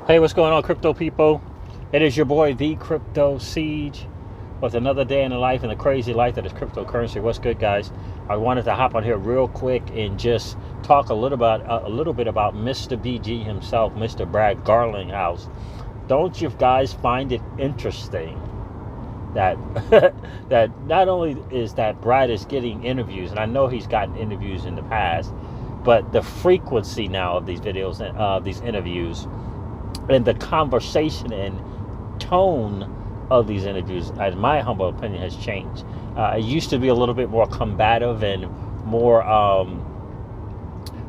Hey, what's going on, crypto people? It is your boy, the Crypto Siege, with another day in the life and the crazy life that is cryptocurrency. What's good, guys? I wanted to hop on here real quick and just talk a little bit about Mr. BG himself, Mr. Brad Garlinghouse. Don't you guys find it interesting that that not only is that Brad is getting interviews, and I know he's gotten interviews in the past, but the frequency now of these videos and these interviews, and the conversation and tone of these interviews, in my humble opinion, has changed. It used to be a little bit more combative and more,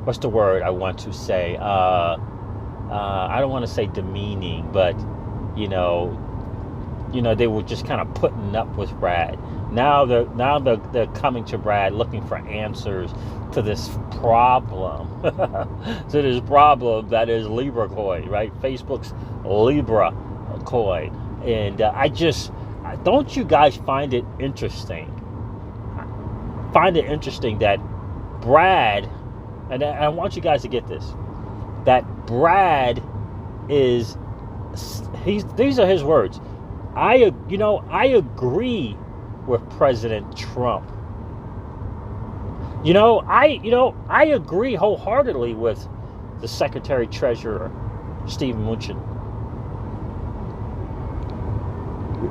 what's the word I want to say? I don't want to say demeaning, but you know, they were just kind of putting up with Brad. Now they're coming to Brad looking for answers to this problem, that is Libra coin, right? Facebook's Libra coin, and don't you guys find it interesting? Find it interesting that Brad, and I want you guys to get this, that Brad is these are his words. I agree with President Trump. I agree wholeheartedly with the Secretary Treasurer, Steve Mnuchin.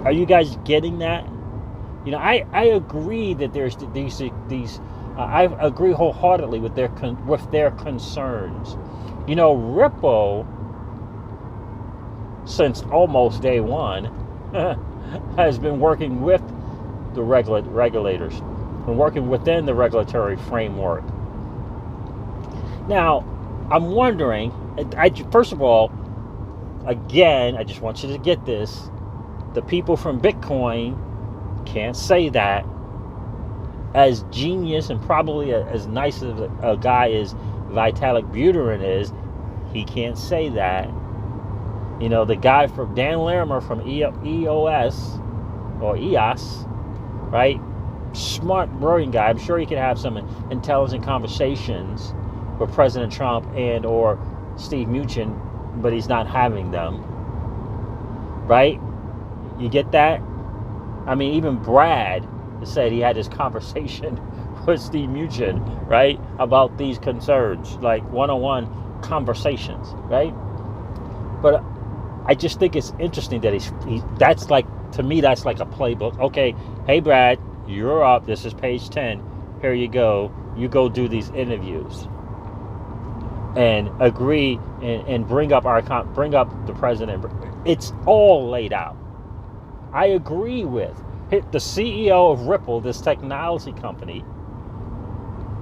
Are you guys getting that? I agree that there's these. I agree wholeheartedly with their concerns. Ripple, since almost day one, has been working with the regulators and working within the regulatory framework. Now, I'm wondering, first of all, again, I just want you to get this. The people from Bitcoin can't say that. As genius and probably as nice as a guy as Vitalik Buterin is, he can't say that. The guy from Dan Larimer from EOS, or EOS, right? Smart, brilliant guy. I'm sure he could have some intelligent conversations with President Trump and or Steve Mnuchin, but he's not having them, right? You get that? I mean, even Brad said he had this conversation with Steve Mnuchin, right, about these concerns, like one-on-one conversations, right? But I just think it's interesting that that's like, to me, that's like a playbook. Okay, hey Brad, you're up. This is page 10. Here you go. You go do these interviews and agree and bring up the president. It's all laid out. I agree with the CEO of Ripple, this technology company,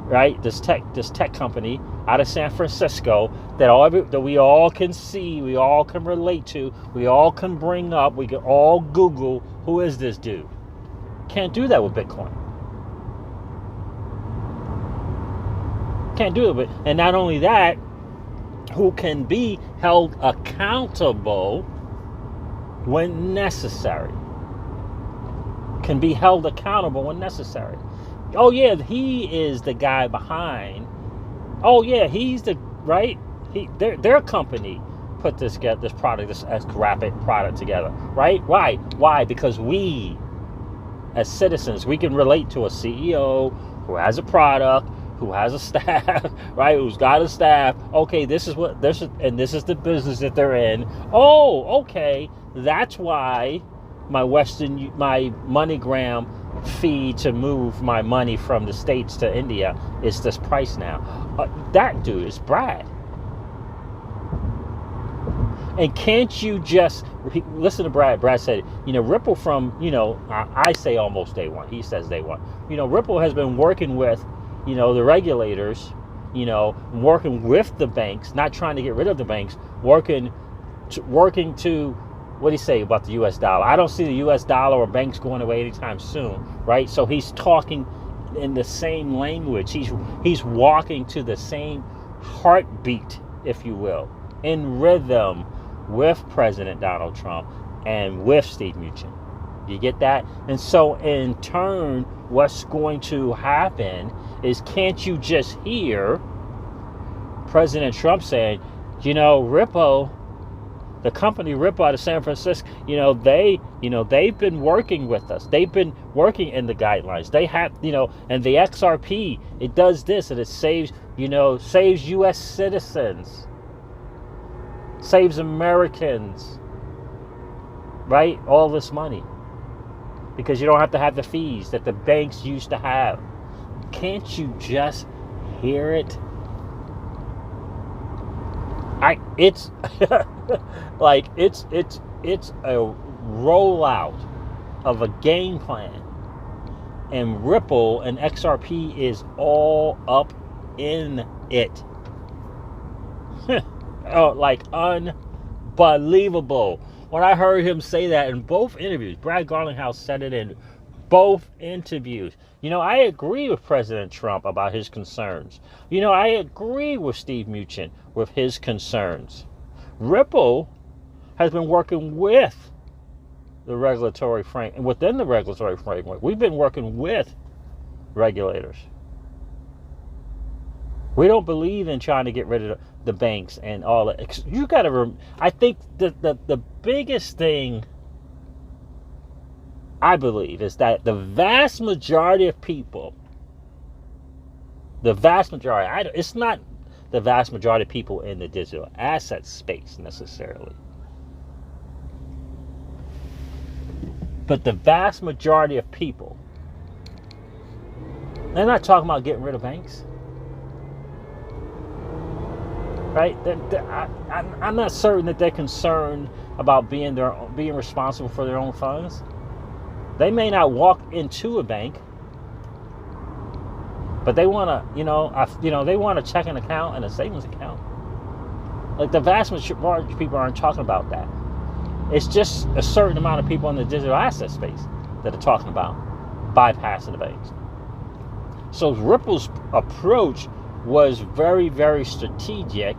right? This tech company out of San Francisco that we all can see, we all can relate to, we all can bring up, we can all Google, who is this dude? Can't do that with Bitcoin. Can't do it. And not only that, who can be held accountable when necessary. Can be held accountable when necessary. Oh yeah, he is the guy behind. Oh yeah, he's the right. Their company put this product, this rapid product together, right? Why? Because we, as citizens, we can relate to a CEO who has a product, who has a staff, right? Who's got a staff. Okay, this is the business that they're in. Oh, okay, that's why my MoneyGram fee to move my money from the States to India is this price now. That dude is Brad. And can't you just listen to Brad? Brad said, Ripple from, I say almost day one. He says day one. Ripple has been working with, the regulators, working with the banks, not trying to get rid of the banks, working to, what do you say about the U.S. dollar? I don't see the U.S. dollar or banks going away anytime soon, right? So he's talking in the same language. He's walking to the same heartbeat, if you will, in rhythm with President Donald Trump and with Steve Mnuchin. You get that? And so in turn, what's going to happen is, can't you just hear President Trump saying, Ripple The company Ripple out of San Francisco, they've been working with us. They've been working in the guidelines. They have, and the XRP, it does this, and it saves U.S. citizens, saves Americans, right? All this money, because you don't have to have the fees that the banks used to have. Can't you just hear it? It's like it's a rollout of a game plan, and Ripple and XRP is all up in it. Oh, like unbelievable. When I heard him say that in both interviews, Brad Garlinghouse said it in both interviews. I agree with President Trump about his concerns. I agree with Steve Mnuchin with his concerns. Ripple has been working with the regulatory framework, within the regulatory framework. We've been working with regulators. We don't believe in trying to get rid of the banks and all that. You got to. I think the biggest thing, I believe, is that the vast majority of people, it's not the vast majority of people in the digital asset space necessarily, but the vast majority of people, they're not talking about getting rid of banks, right? I'm not certain that they're concerned about being responsible for their own funds. They may not walk into a bank, but they want to, they want a checking account and a savings account. Like, the vast majority of people aren't talking about that. It's just a certain amount of people in the digital asset space that are talking about bypassing the banks. So Ripple's approach was very, very strategic,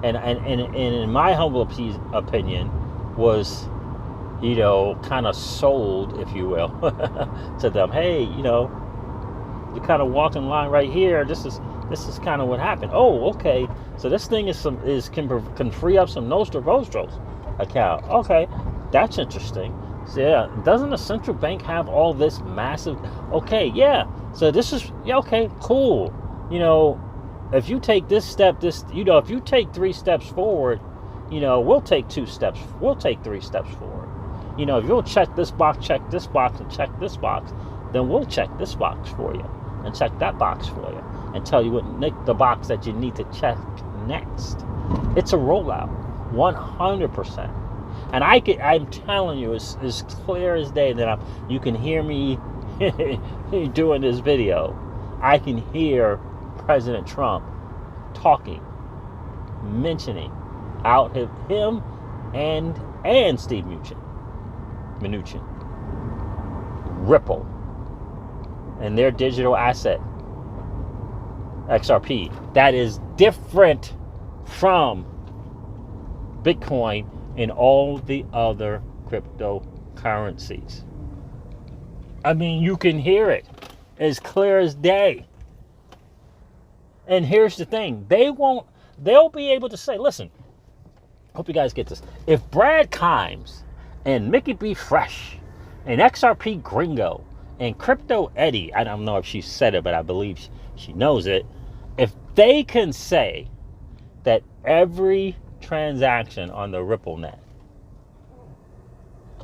and in my humble opinion, was, kind of sold, if you will, to them. Hey, you kind of walk in line right here. This is kind of what happened. Oh, okay. So this thing can free up some Nostra Vostros account. Okay, that's interesting. So yeah, doesn't the central bank have all this massive? Okay, yeah. So this is okay, cool. If you take this step, if you take 3 steps forward, we'll take 2 steps. We'll take 3 steps forward. If you'll check this box, and check this box, then we'll check this box for you and check that box for you and tell you the box that you need to check next. It's a rollout, 100%. And I'm telling you, it's as clear as day that you can hear me doing this video. I can hear President Trump talking, mentioning out him and Steve Mnuchin, Ripple, and their digital asset, XRP, that is different from Bitcoin and all the other cryptocurrencies. I mean, you can hear it as clear as day. And here's the thing, they'll be able to say, listen, hope you guys get this. If Brad Kimes and Mickey B. Fresh and XRP Gringo and Crypto Eddie, I don't know if she said it, but I believe she knows it. If they can say that every transaction on the RippleNet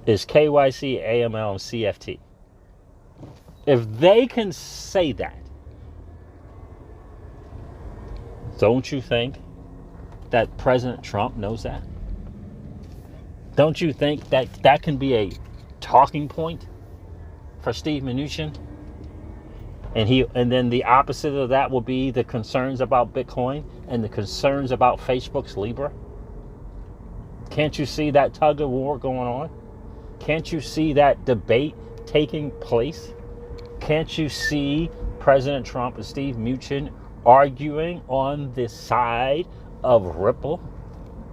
is KYC, AML, and CFT, if they can say that, don't you think that President Trump knows that? Don't you think that can be a talking point for Steve Mnuchin? And then the opposite of that will be the concerns about Bitcoin and the concerns about Facebook's Libra. Can't you see that tug of war going on? Can't you see that debate taking place? Can't you see President Trump and Steve Mnuchin arguing on the side of Ripple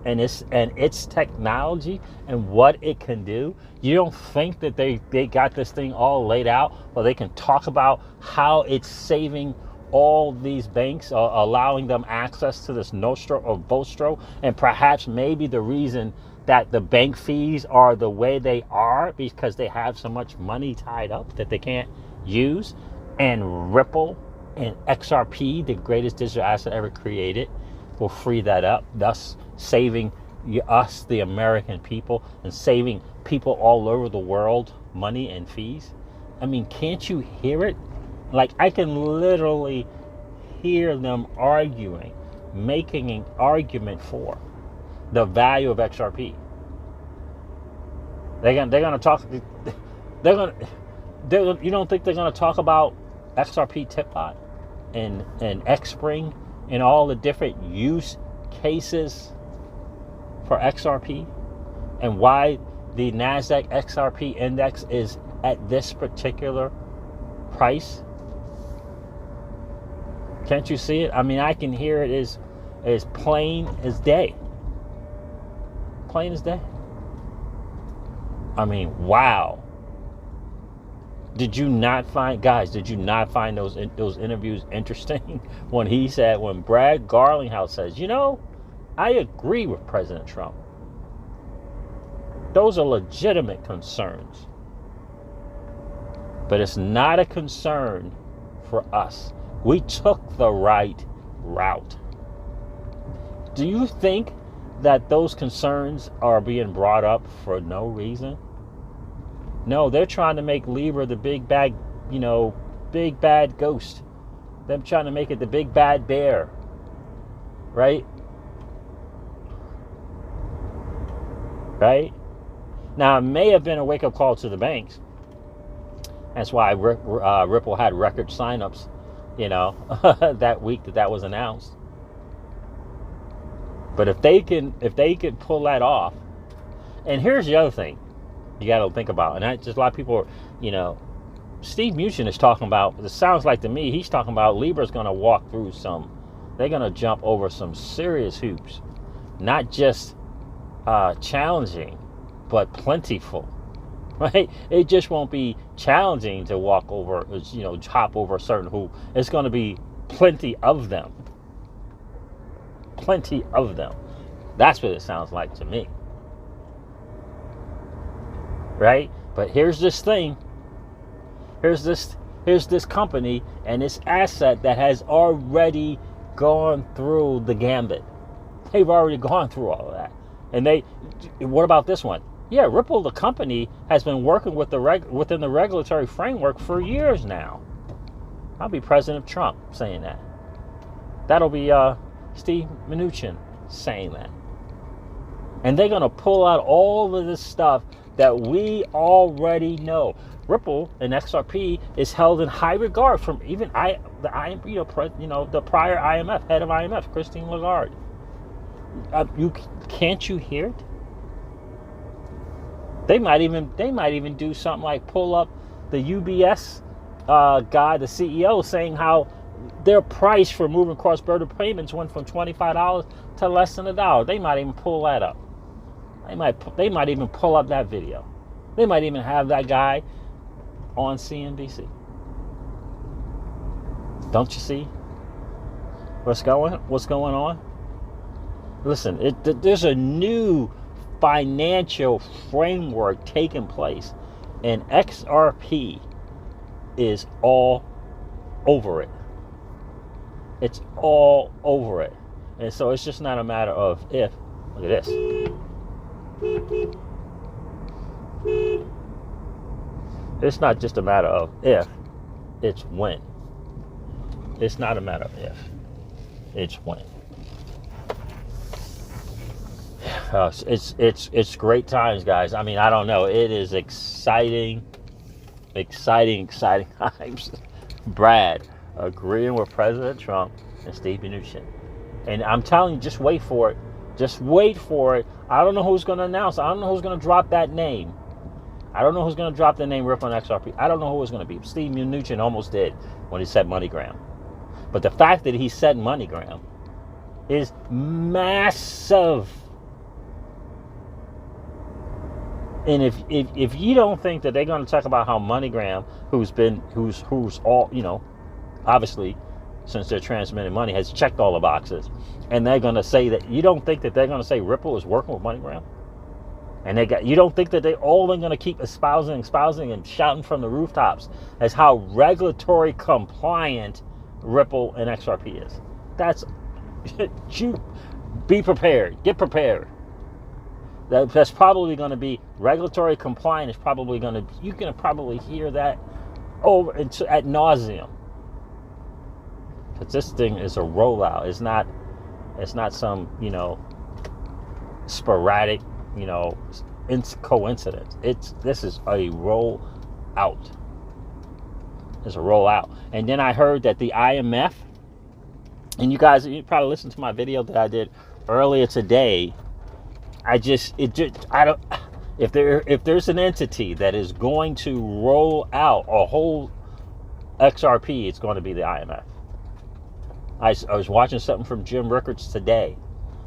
and its technology and what it can do? You don't think that they got this thing all laid out, or they can talk about how it's saving all these banks are allowing them access to this Nostro or Vostro, and perhaps maybe the reason that the bank fees are the way they are because they have so much money tied up that they can't use, and Ripple and XRP, the greatest digital asset ever created, will free that up, thus saving us, the American people, and saving people all over the world money and fees. I mean, can't you hear it? Like, I can literally hear them arguing, making an argument for the value of XRP. They're gonna talk. You don't think they're gonna talk about XRP Tipbot and Xspring and all the different use cases for XRP and why the NASDAQ XRP index is at this particular price? Can't you see it? I mean, I can hear it as plain as day. Plain as day. I mean, wow. Did you not find those interviews interesting when Brad Garlinghouse says, I agree with President Trump. Those are legitimate concerns. But it's not a concern for us. We took the right route. Do you think that those concerns are being brought up for no reason? No, they're trying to make Libra the big bad ghost. They're trying to make it the big bad bear. Right? Right? Now, it may have been a wake-up call to the banks. That's why Ripple had record signups, that week that was announced. But if they could pull that off, and here's the other thing you got to think about, and just a lot of people are, Steve Mnuchin is talking about. It sounds like to me he's talking about Libra's going to walk through they're going to jump over some serious hoops, not just challenging, but plentiful. Right? It just won't be challenging to walk over, hop over a certain hoop. It's going to be plenty of them. Plenty of them. That's what it sounds like to me. Right? But here's this thing. Here's this company and this asset that has already gone through the gambit. They've already gone through all of that. And what about this one? Yeah, Ripple, the company, has been working with within the regulatory framework for years now. I'll be President Trump saying that. That'll be Steve Mnuchin saying that. And they're going to pull out all of this stuff that we already know. Ripple and XRP is held in high regard from even the prior IMF, head of IMF, Christine Lagarde. Can't you hear it? They might even do something like pull up the UBS guy, the CEO, saying how their price for moving cross-border payments went from $25 to less than $1. They might even pull that up. They might even pull up that video. They might even have that guy on CNBC. Don't you see what's going on? Listen, there's a new financial framework taking place, and XRP is all over it. It's all over it. And so it's just not a matter of if. Look at this. It's not just a matter of if, it's when. It's not a matter of if, it's when. It's great times, guys. I mean, I don't know. It is exciting times. Brad agreeing with President Trump and Steve Mnuchin. And I'm telling you, just wait for it. Just wait for it. I don't know who's going to announce. I don't know who's going to drop that name. I don't know who's going to drop the name Ripple and XRP. I don't know who it's going to be. Steve Mnuchin almost did when he said MoneyGram. But the fact that he said MoneyGram is massive. And if you don't think that they're going to talk about how MoneyGram, who's all, obviously since they're transmitting money, has checked all the boxes. And they're going to say that, you don't think that they're going to say Ripple is working with MoneyGram? And you don't think that they're going to keep espousing and shouting from the rooftops as how regulatory compliant Ripple and XRP is? That's, you be prepared, get prepared. That's probably going to be regulatory compliant. Is probably going to, you can probably hear that over at nauseum. Because this thing is a rollout. It's not some, sporadic, coincidence. This is a rollout. It's a rollout. And then I heard that the IMF, and you probably listened to my video that I did earlier today. If there's an entity that is going to roll out a whole XRP, it's going to be the IMF. I was watching something from Jim Rickards today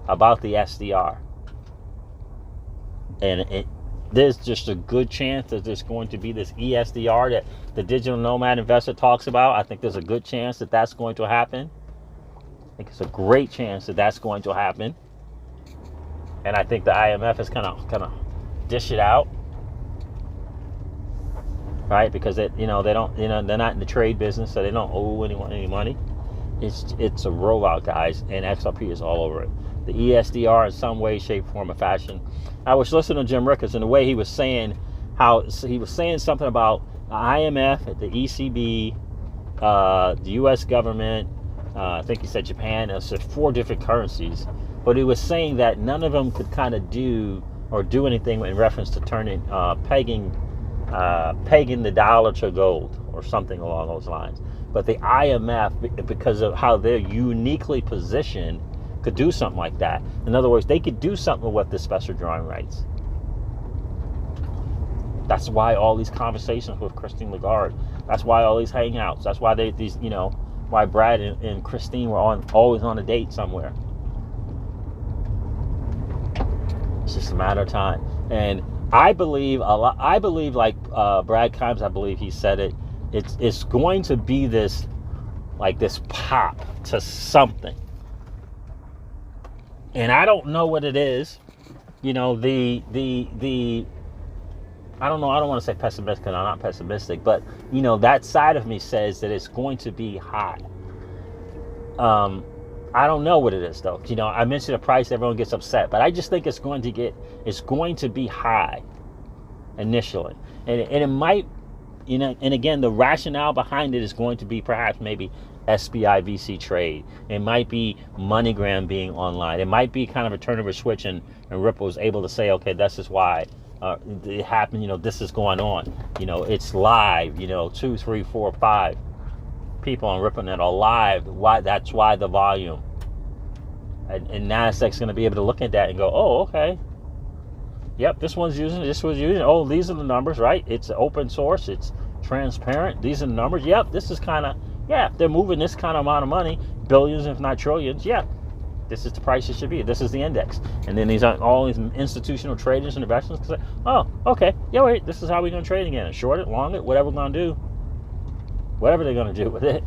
about the SDR. And there's just a good chance that there's going to be this ESDR that the digital nomad investor talks about. I think there's a good chance that that's going to happen. I think it's a great chance that that's going to happen. And I think the IMF is kind of dish it out, right? Because they don't, they're not in the trade business, so they don't owe anyone any money. It's a rollout, guys, and XRP is all over it. The ESDR in some way, shape, form, or fashion. I was listening to Jim Rickards, and the way he was saying something about the IMF, the ECB, the U.S. government. I think he said Japan. It's 4 different currencies, but he was saying that none of them could kind of do anything in reference to pegging the dollar to gold or something along those lines. But the IMF, because of how they're uniquely positioned, could do something like that. In other words, they could do something with the special drawing rights. That's why all these conversations with Christine Lagarde. That's why all these hangouts. That's why why Brad and Christine were always on a date somewhere. It's just a matter of time. And I believe like Brad Kimes, I believe he said it. It's going to be this pop to something. And I don't know what it is. I don't know, I don't want to say pessimistic because I'm not pessimistic, but that side of me says that it's going to be high. I don't know what it is though. I mentioned the price, everyone gets upset, but I just think it's going to be high initially. And it might, and again, the rationale behind it is going to be perhaps maybe SBI VC trade. It might be MoneyGram being online. It might be kind of a turn of a switch and Ripple is able to say, okay, this is why it happened, this is going on. It's live, 2, 3, 4, 5 people on RippleNet are live. That's why the volume. And NASDAQ's going to be able to look at that and go, oh, okay. Yep, this one's using, oh, these are the numbers, right? It's open source, it's transparent. These are the numbers. Yep, this is kind of, they're moving this kind of amount of money, billions, if not trillions. Yeah, this is the price it should be. This is the index. And then all these institutional traders and investors can say, oh, okay, wait, this is how we're going to trade again. Short it, long it, whatever we're going to do. Whatever they're going to do with it.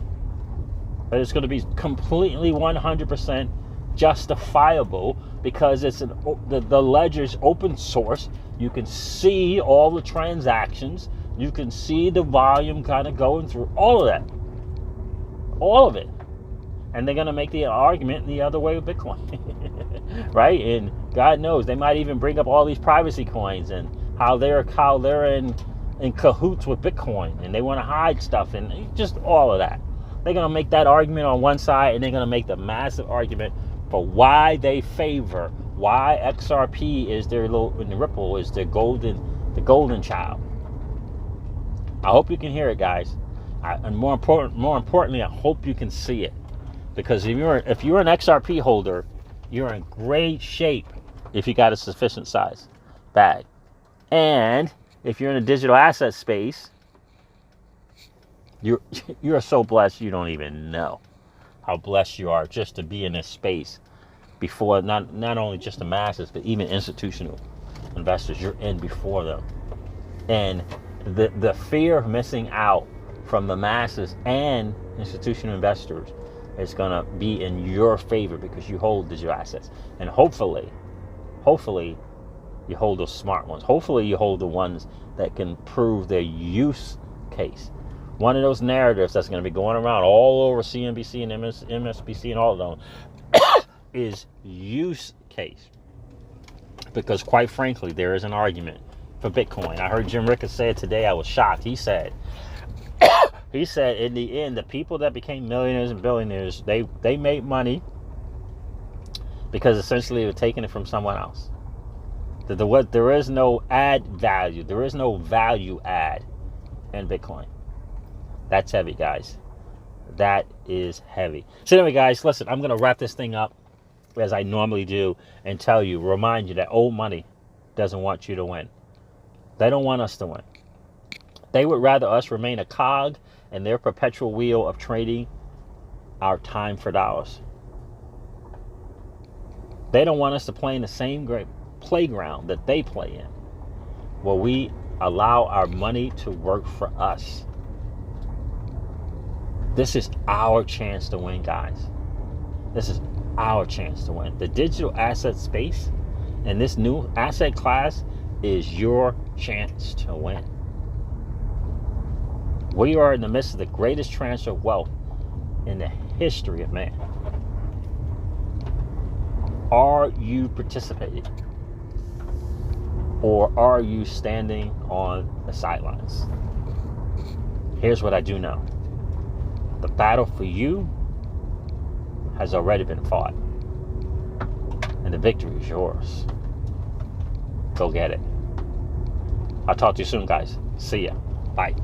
But it's going to be completely 100% justifiable because it's the ledger's open source. You can see all the transactions. You can see the volume kind of going through all of that. All of it. And they're going to make the argument the other way with Bitcoin. Right? And God knows, they might even bring up all these privacy coins and how they're in cahoots with Bitcoin and they want to hide stuff and just all of that. They're going to make that argument on one side and they're going to make the massive argument for why they favor, why XRP is their and Ripple is the golden child. I hope you can hear it, guys. And more importantly, I hope you can see it. Because if you're an XRP holder, you're in great shape if you got a sufficient size bag. And if you're in a digital asset space, you're so blessed you don't even know how blessed you are just to be in this space before not only just the masses, but even institutional investors. You're in before them. And the fear of missing out from the masses and institutional investors it's going to be in your favor because you hold digital assets. And hopefully, you hold those smart ones. Hopefully you hold the ones that can prove their use case. One of those narratives that's going to be going around all over CNBC and MSNBC and all of them is use case. Because quite frankly, there is an argument for Bitcoin. I heard Jim Ricketts say it today. I was shocked. He said in the end, the people that became millionaires and billionaires, they made money because essentially they were taking it from someone else. There is no add value. There is no value add in Bitcoin. That's heavy, guys. That is heavy. So anyway, guys, listen, I'm going to wrap this thing up as I normally do and remind you that old money doesn't want you to win. They don't want us to win. They would rather us remain a cog in their perpetual wheel of trading our time for dollars. They don't want us to play in the same great playground that they play in, where we allow our money to work for us. This is our chance to win, guys. This is our chance to win. The digital asset space and this new asset class is your chance to win. We are in the midst of the greatest transfer of wealth in the history of man. Are you participating? Or are you standing on the sidelines? Here's what I do know. The battle for you has already been fought. And the victory is yours. Go get it. I'll talk to you soon, guys. See ya. Bye.